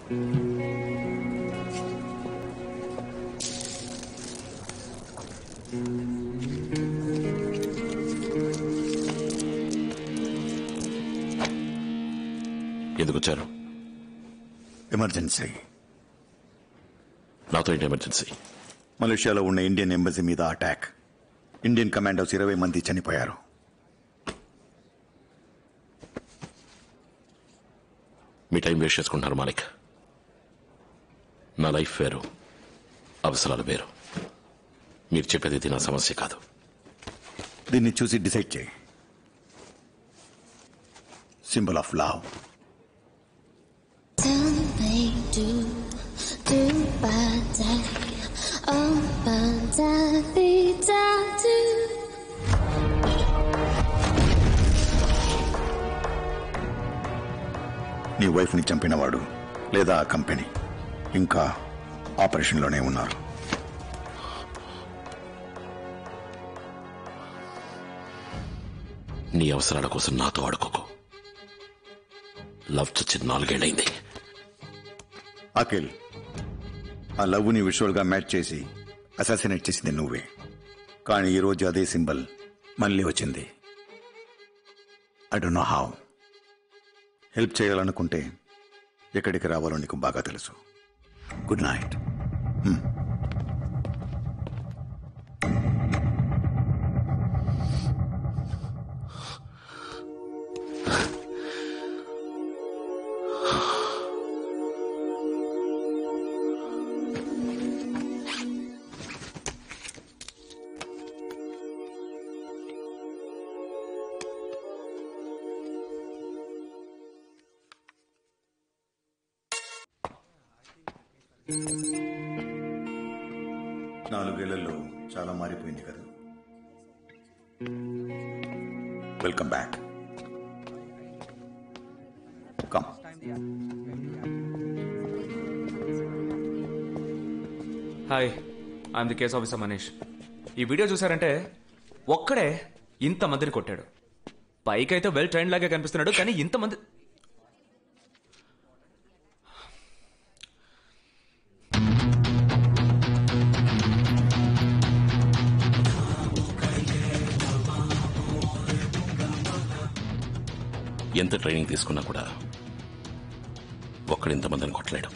ఎందుకు వచ్చారు? ఎమర్జెన్సీ. నాతో ఏంటి ఎమర్జెన్సీ? మలేషియాలో ఉన్న ఇండియన్ ఎంబసీ మీద అటాక్. ఇండియన్ కమాండోస్ 20 మంది చనిపోయారు. మీ టైం వేస్ట్ చేసుకుంటున్నారు మాలిక్. నా లైఫ్ వేరు, అవసరాలు వేరు. మీరు చెప్పేది నా సమస్య కాదు. దీన్ని చూసి డిసైడ్ చేయి. Symbol of love. నీ వైఫ్ ని చంపినవాడు లేదా ఆ కంపెనీ ఇంకా ఆపరేషన్లోనే ఉన్నారు. నీ అవసరాల కోసం నాతో ఆడుకోకు. లవ్ చచ్చి 4 ఏళ్ళైంది. అఖిల్, ఆ లవ్ ని విజువల్ గా మ్యాచ్ చేసి అసాసినేట్ చేసింది నువ్వే. కానీ ఈరోజు అదే సింబల్ మళ్ళీ వచ్చింది. I don't know how. Help చేయాలనుకుంటే ఎక్కడికి రావాలో నీకు బాగా తెలుసు. Good night. నాలుగేళ్లలో చాలా మారిపోయింది కదా. Welcome back. Come. Hi, I'm the case officer Manish. ఈ వీడియో చూసారంటే ఒక్కడే ఇంతమందిని కొట్టాడు. పైకైతే వెల్ ట్రైన్ లాగా కనిపిస్తున్నాడు, కానీ ఇంతమంది ఎంత ట్రైనింగ్ తీసుకున్నా కూడా ఒక్కడు ఇంతమందిని కొట్టలేడు.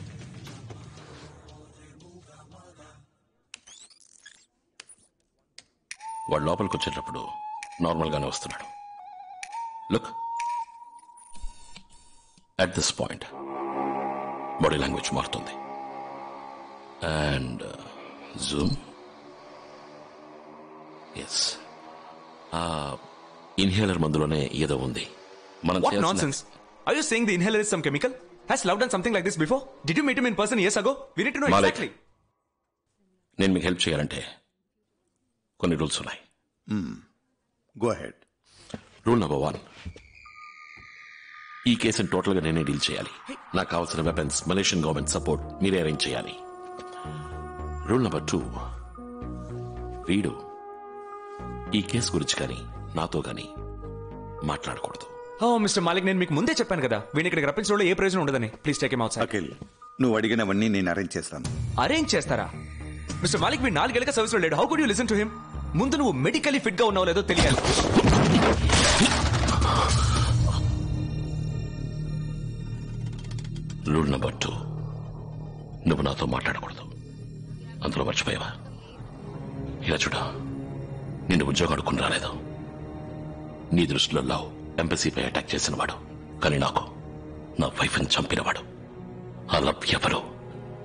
వాడు లోపలికి వచ్చేటప్పుడు నార్మల్గానే వస్తున్నాడు. Look, at this point body language మారుతుంది. And zoom. ఎస్, ఇన్హేలర్ మందులోనే ఏదో ఉంది. What nonsense? Are you saying the inhaler is some chemical? Has Love done something like this before? Did you meet him in person years ago? We need to know exactly. నేను మీకు help చేయాలంటే కొన్ని rules ఉన్నాయి. Go ahead. Rule number 1, ఈ కేసుని total గా నేనే deal చేయాలి. నాకు కావాల్సిన వెపన్స్, మలేషియన్ గవర్నమెంట్ సపోర్ట్ మీరే అరేంజ్ చేయాలి. రూల్ నెంబర్ 2, వీడు ఈ కేసు గురించి కానీ నాతో కానీ మాట్లాడకూడదు. ఓ మిస్టర్ మాలిక్, నేను మీకు ముందే చెప్పాను కదా, వీడిని ఇక్కడికి రప్పించడంలో ఏ ప్రయోజనం ఉండదని. Please take him out side. Akhil, నువ్వు అడిగినవన్నీ నేను అరేంజ్ చేస్తాను. అరేంజ్ చేస్తారా? మిస్టర్ మాలిక్, వీడు 4 ఏళ్ళగా సర్వీస్ లో లేడు. How could you listen to him? ముందు నువ్వు మెడికలీ ఫిట్ గా ఉన్నావు లేదో తెలియాలి. రూల్ నెంబర్ 2, నువ్వు నాతో మాట్లాడకూడదు. అందులో మర్చిపోయావా? ఇలా చూడ, నిన్ను ఉద్యోగం అడుక్కుని రాలేదు. నీ దృష్టిలో లవ్ ఎంబసీపై అటాక్ చేసిన వాడు, కానీ నాకు నా వైఫ్ని చంపినవాడు. ఆ లవ్ ఎవరు,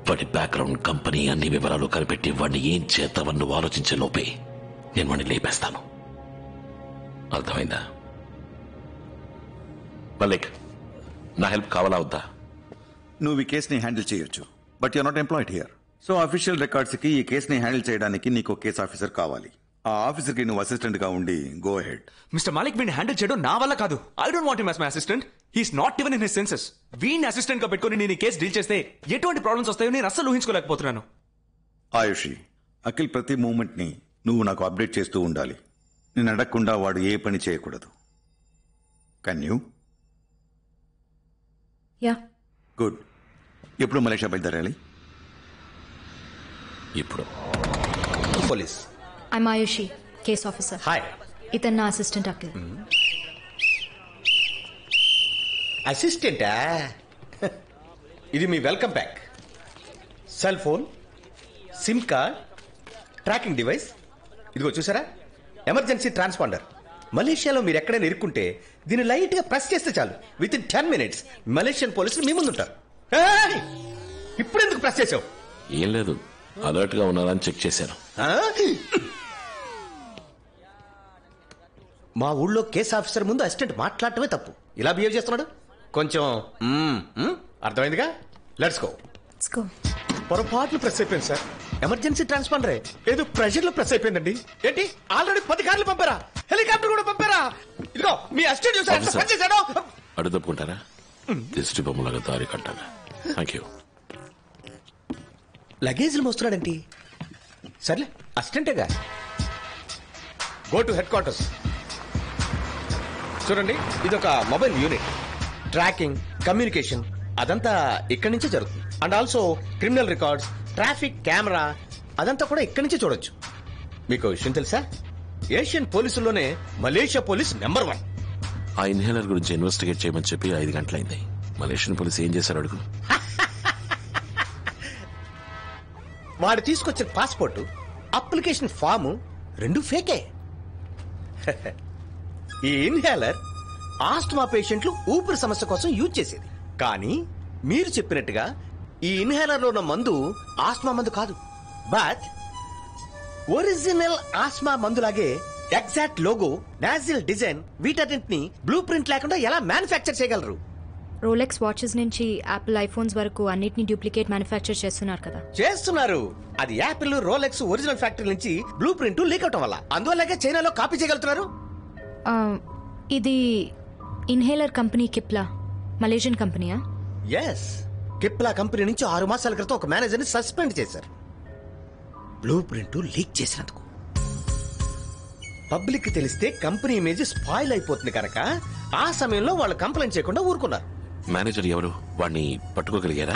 వాడి బ్యాక్గ్రౌండ్, కంపెనీ అన్ని వివరాలు కనిపెట్టి వాడిని ఏం చేద్దామని నువ్వు ఆలోచించే లోపే నేను వాడిని లేపేస్తాను. అర్థమైందా? మలిక్, నా హెల్ప్ కావాలా వద్దా? నువ్వు ఈ కేసుని హ్యాండిల్ చేయొచ్చు, but you're not employed here. So official records కి ఈ కేసుని హ్యాండిల్ చేయడానికి నీకు కేసు ఆఫీసర్ కావాలి. ఆ ఆఫీసర్ కి నువ్వు అసిస్టెంట్ గా ఉండి గో అహెడ్. మిస్టర్ మాలిక్, వీడిని హ్యాండిల్ చేయడం నా వల్ల కాదు. I don't want him as my assistant. He's not even in his senses. వీడిని అసిస్టెంట్ గా పెట్టుకుని నేను ఈ కేసు డీల్ చేస్తే ఎటువంటి ప్రాబ్లమ్స్ వస్తాయో నేను అస్సలు ఊహించుకోలేకపోతున్నాను. ఆయుషి, అఖిల్ ప్రతి మూమెంట్ ని నువ్వు నాకు అప్డేట్ చేస్తూ ఉండాలి. నేను అడగకుండా వాడు ఏ పని చేయకూడదు. Can you? యా. గుడ్. ఎప్పుడు మలేషియా బయలుదేరాలి? ఇప్పుడు police. I'm Ayushi, case officer. Hi. ఇతను నా అసిస్టెంట్ అఖిల్. అసిస్టెంటా? ఇది మీ welcome pack. Cell phone, SIM card, tracking device. ఇదిగో చూసారా, ఎమర్జెన్సీ ట్రాన్స్పాండర్. మలేషియాలో మీరు ఎక్కడైనా ఇరుక్కుంటే దీన్ని లైట్ గా ప్రెస్ చేస్తే చాలు, విత్ ఇన్ 10 minutes మలేషియన్ పోలీసులు మీ ముందు ఉంటారు. ఇప్పుడు ఎందుకు ప్రెస్ చేసావు? ఏం లేదు, అలర్ట్ గా ఉన్నారని చెక్ చేశాను. మా ఊళ్ళో కేసు ఆఫీసర్ ముందు అసిస్టెంట్ మాట్లాడటమే తప్పు. ఇలా బిహేవ్ చేస్తున్నాడు. కొంచెం అర్థమైందిగా. Let's go. Let's go. పొరపాట్లు ప్రెస్ అయిపోయింది సార్. ఎమర్జెన్సీ ట్రాన్స్పాండరే ఏదో ప్రెషర్ లో ప్రెస్ అయిపోయిందండి. ఏంటి, ఆల్రెడీ 10 కార్లు పంపారా? హెలికాప్టర్ కూడా పంపారా? ఇదిగో మీ అసిస్టెంట్ చూసారు ఎంత పని చేశాడో. అడు తప్పుకుంటారా? దిష్టి బొమ్మలాగా దారి కట్టాను. Thank you. లగేజ్లు మోస్తున్నాడేంటి? సర్లే, అసిస్టెంటేగా. Go to headquarters. చూడండి, ఇది ఒక మొబైల్ యూనిట్. ట్రాకింగ్, కమ్యూనికేషన్ అదంతా ఇక్కడి నుంచే జరుగుతుంది. And also criminal records, traffic camera అదంతా కూడా ఇక్కడి నుంచే చూడొచ్చు. మీకు విషయం తెలుసా, ఏషియన్ పోలీసుల్లోనే మలేషియా పోలీస్ నెంబర్ 1. ఆ ఇన్హేలర్ గురించి ఇన్వెస్టిగేట్ చేయమని చెప్పి 5 గంటలైంది. మలేషియన్ పోలీస్ ఏం చేశారు అడుగు. వాడు తీసుకొచ్చిన పాస్పోర్టు, అప్లికేషన్ ఫాము 2 ఫేకే. ఈ ఇన్హేలర్ ఆస్ట్మా పేషెంట్లు ఊపిరి సమస్య కోసం యూజ్ చేసేది. కానీ మీరు చెప్పినట్టుగా ఈ ఇన్హేలర్ లో ఉన్న మందు ఆస్మా మందు కాదు, బట్ ఒరిజినల్ ఆస్మా మందులాగే ఎగ్జాక్ట్ లోగో, నాజిల్ డిజైన్ వీటన్నింటిని బ్లూ ప్రింట్ లేకుండా ఎలా మ్యానుఫ్యాక్చర్ చేయగలరు? రోలెక్స్ వాచెస్ నుంచి యాపిల్ ఐఫోన్స్ వరకు అన్నిటిని డూప్లికేట్ మ్యానుఫ్యాక్చర్ చేస్తున్నారు కదా. చేస్తున్నారు. అది యాపిల్, రోలెక్స్ ఒరిజినల్ ఫ్యాక్టరీ నుంచి బ్లూ ప్రింట్ లీక్ అవటం వల్ల. అందువల్లగే చైనాలో కాపీ చేయగలుగుతున్నారు. ఇది ఇన్హేలర్ కంపెనీ కిప్లా, మలేషియన్ కంపెనీయా? ఎస్, కిప్లా కంపెనీ నుంచి 6 మాసాల క్రితం ఒక మేనేజర్ ని సస్పెండ్ చేశారు, బ్లూ ప్రింట్ లీక్ చేసినందుకు. పబ్లిక్ కి తెలిస్తే కంపెనీ ఇమేజ్ స్పాయిల్ అయిపోతుంది కనుక ఆ సమయంలో వాళ్ళు కంప్లైంట్ చేయకుండా ఊరుకున్నారు. మేనేజర్ ఎవరు? వాడిని పట్టుకోగలిగారా?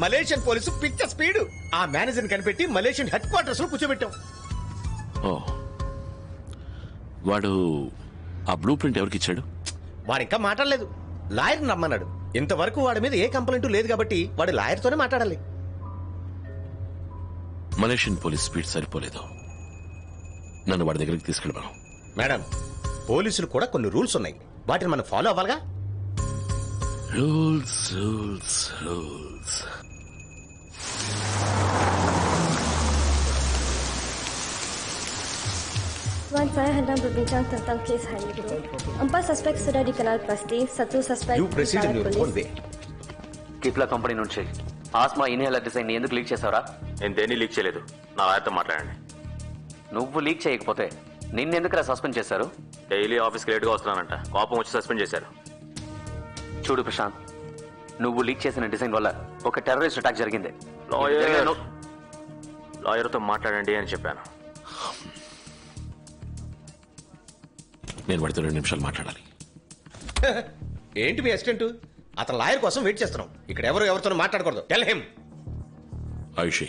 మలేషియన్ పోలీసు పిచ్చ స్పీడ్. ఆ మేనేజర్ ని కనిపెట్టి మలేషియన్ హెడ్ క్వార్టర్స్ లో కూర్చోబెట్టాం. ఓ, వాడు ఆ బ్లూ ప్రింట్ ఎవరికి ఇచ్చాడు? వాడు ఇంకా మాట్లాడలేదు, లాయర్ నమ్మన్నాడు. ఇంతవరకు వాడి మీద ఏ కంప్లైంట్ లేదు కాబట్టి వాడు లాయర్ తోనే మాట్లాడాలి. మలేషియన్ పోలీస్ స్పీడ్ సరిపోలేదు. నన్ను వాడి దగ్గరికి తీసుకెళ్ళమను. మేడం, పోలీసులు కూడా కొన్ని రూల్స్ ఉన్నాయి, వాటిని మనం ఫాలో అవ్వాలిగా. Rules rules rules. Tuan, saya hendak berbincang tentang kes hari ini. 4 suspek sudah dikenal pasti, 1 suspek You proceed in your own way. Cipla company నుంచి ఆస్మా ఇన్హేలర్ డిజైన్ ఎందుకు లీక్ చేసావురా? నేను దేన్ని లీక్ చేయలేదు. నా లాయర్తో మాట్లాడండి. నువ్వు లీక్ చేయకపోతే నిన్నెందుకురా సస్పెండ్ చేశారు? డైలీ ఆఫీస్కి లేట్గా వస్తున్నానంట, కోపం వచ్చి సస్పెండ్ చేశారు. చూడు ప్రశాంత్, నువ్వు లీక్ చేసిన డిజైన్ వల్ల ఒక టెర్రరిస్ట్ అటాక్ జరిగింది. లాయర్తో మాట్లాడండి అని చెప్పాను. నేను వాడితో 2 నిమిషాలు మాట్లాడాలి. ఏంటి మీ అసిస్టెంట్? అతను లాయర్ కోసం వెయిట్ చేస్తున్నాం. ఇక్కడ ఎవరితో మాట్లాడకూడదు. Tell him. Ayushi,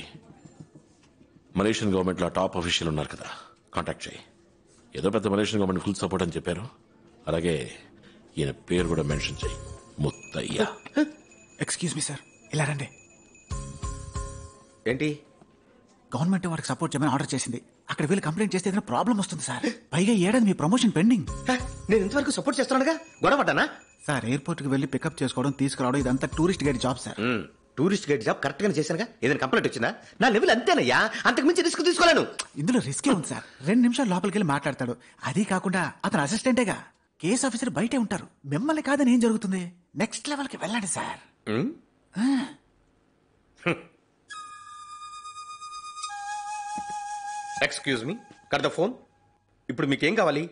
Malaysian government లో టాప్ అఫీషియల్ ఉన్నారు కదా, కాంటాక్ట్ చేయి. ఏదో పెద్ద మలేషియన్ గవర్నమెంట్ ఫుల్ సపోర్ట్ అని చెప్పారు. అలాగే ఈయన పేరు కూడా మెన్షన్ చేయి, ముత్తయ్య. ఎక్స్క్యూజ్ మీ సార్, ఇలా రండి. ఏంటి? గవర్నమెంట్ వాడికి సపోర్ట్ చేయమని ఆర్డర్ చేసింది. అక్కడ వీళ్ళు కంప్లైంట్ చేస్తే ఏదైనా ప్రాబ్లం వస్తుంది సార్. పైగా ఏడాది మీ ప్రమోషన్ పెండింగ్. నేను ఇంతవరకు సపోర్ట్ చేస్తున్నానుగా, గొడవ పడ్డానా? సార్, ఎయిర్పోర్ట్ కి వెళ్ళి పికప్ చేసుకోవడం, తీసుకురావడం ఇదంతా tourist guide job sir. Tourist guide job correct గానే చేశానుగా. ఏదైనా కంప్లైంట్ వచ్చిందా? నా లెవెల్ అంతేనయ్యా, అంతకు మించి రిస్క్ తీసుకోలేను. ఇందులో రిస్కే ఉంది సార్. 2 నిమిషాలు లోపలికి వెళ్ళి మాట్లాడతాడు. అది కాకుండా అతను అసిస్టెంటేగా, కేసు ఆఫీసర్ బయటే ఉంటారు. మిమ్మల్ని కాదని ఏం జరుగుతుంది? నెక్స్ట్ లెవెల్ కి వెళ్ళండి sir. Excuse me, cut the phone. ఇప్పుడు మీకేం కావాలి?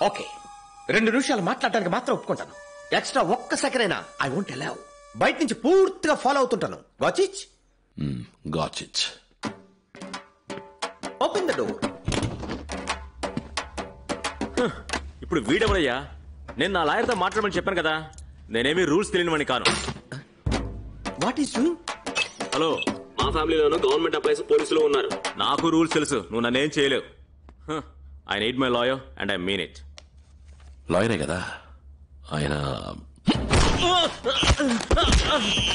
ఓకే, 2 నిమిషాలు మాట్లాడడానికి మాత్రం ఒప్పుకుంటాను. ఎక్స్ట్రా 1 సెకండ్ అయినా ఐ వోంట్ అలౌ. బయట నుంచి పూర్తిగా ఫాలో అవుతుంటాను. Watch it. Got it. Open the door. ఇప్పుడు వీడెవడయ్యా? నేను నా లాయర్తో మాట్లాడమని చెప్పాను కదా. నేనేమీ రూల్స్ తెలియనివని కాను. What is doing? హలో, మా ఫ్యామిలీలోనూ గవర్నమెంట్ ఎంప్లాయీస్ పోలీసులు ఉన్నారు. నాకు రూల్స్ తెలుసు, నువ్వు నన్నేం చేయలేవు. I need my lawyer and I mean it. లాయరే కదా ఆయన.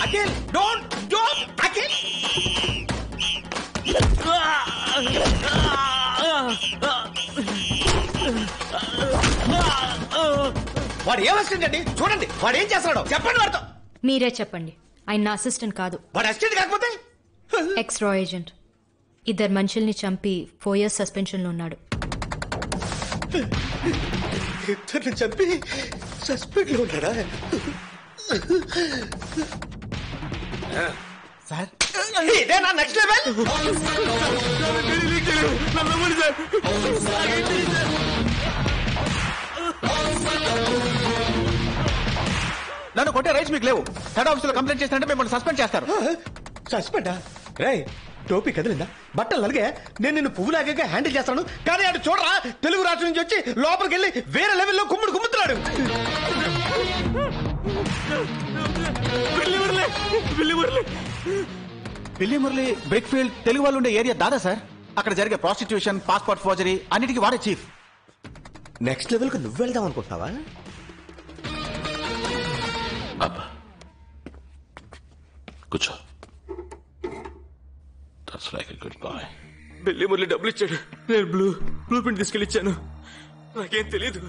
అఖిల్, డోంట్ అఖిల్. వాడు ఏం అసిస్టెంట్ అండి? చూడండి వాడు ఏం చేస్తున్నాడో చెప్పండి వాడితో. మీరే చెప్పండి. ఆయన నా అసిస్టెంట్ కాదు. వాడు అసిస్టెంట్ కాకపోతే ఎక్స్ రా ఏజెంట్. ఇద్దరు మనుషుల్ని చంపి 4 years సస్పెన్షన్ లో ఉన్నాడు. ఇద్దరిని చంపి సస్పెండ్ లో ఉన్నాడా? సార్ ఇదే నా నెక్స్ట్ లెవెల్. నన్ను కొట్టే రైట్స్ మీకు లేవు. హెడ్ ఆఫీస్ లో కంప్లైంట్ చేస్తారంటే మిమ్మల్ని సస్పెండ్ చేస్తారు. సస్పెండా? రే టోపీ కదిలిందా? బట్టలు అలాగే నేను నిన్ను పువ్వులాగా హ్యాండిల్ చేస్తాను, కానీ అటు చూడరా తెలుగు రాష్ట్రం నుంచి వచ్చి లోపలికి వెళ్ళి వేరే లెవెల్లో కుమ్ముతున్నాడు. పిల్లి మురళి బ్రిక్ ఫీల్డ్ తెలుగు వాళ్ళు ఉండే ఏరియా దాదా సార్. అక్కడ జరిగే ప్రాస్టిట్యూషన్, పాస్పోర్ట్ ఫోర్జరీ అన్నిటికీ వాడే చీఫ్. నెక్స్ట్ లెవెల్ కు నువ్వు వెళ్దాం అనుకుంటున్నావా? అబ్బా కూర్చో. That's like a good boy. Delhi Murali డబ్బులు ఇచ్చాడు, నేను బ్లూ ప్రింట్ తీసుకెళ్ళి ఇచ్చాను. నాకేం తెలీదు.